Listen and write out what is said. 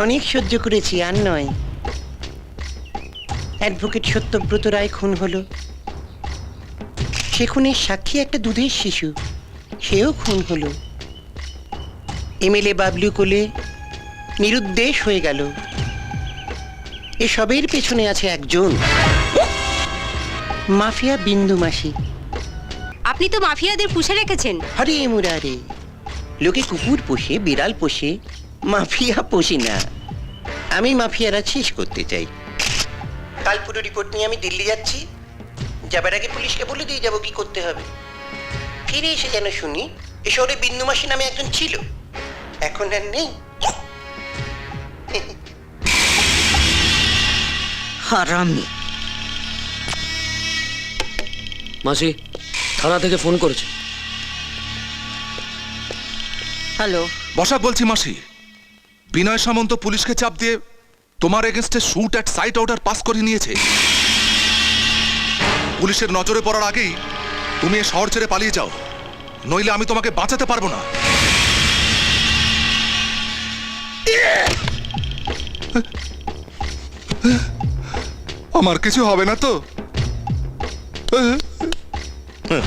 অনেক সহ্য করেছি, আর নয়। অ্যাডভোকেট সত্যব্রত রায় খুন হলো, সে খুনের সাক্ষী একটা দুধের শিশু, সেও খুন হলো। এমএলএ বাবলু কোলে নিরুদ্দেশ হয়ে গেল। এসবের পেছনে আছে একজন মাফিয়া, বিন্দু মাসি। আপনি তো মাফিয়াদের পুষে রেখেছেন। আরে মুরারে, লোকে কুকুর পোষে, বিড়াল পোষে, মাফিয়া পোষে না। আমি মাফিয়ারা শেষ করতে চাই। কাল পুরো রিপোর্ট নিয়ে আমি দিল্লি যাচ্ছি। যাবার আগে পুলিশকে বলে দিয়ে যাবো কি করতে হবে। ফিরে এসে যেন শুনি এ শহরে বিন্দু মাসি নামে একজন ছিল, এখন আর নেই। হারামি। মাসি থানা থেকে ফোন করেছে। হ্যালো, বসাক বলছি মাসি। বিনয় সামন্ত পুলিশকে চাপ দিয়ে তোমার এগেনস্টে shoot at sight order pass করে নিয়েছে। পুলিশের নজরে পড়ার আগেই তুমি এ শহর ছেড়ে পালিয়ে যাও, নইলে আমি তোমাকে বাঁচাতে পারবো না। আমার কিছু হবে না তো?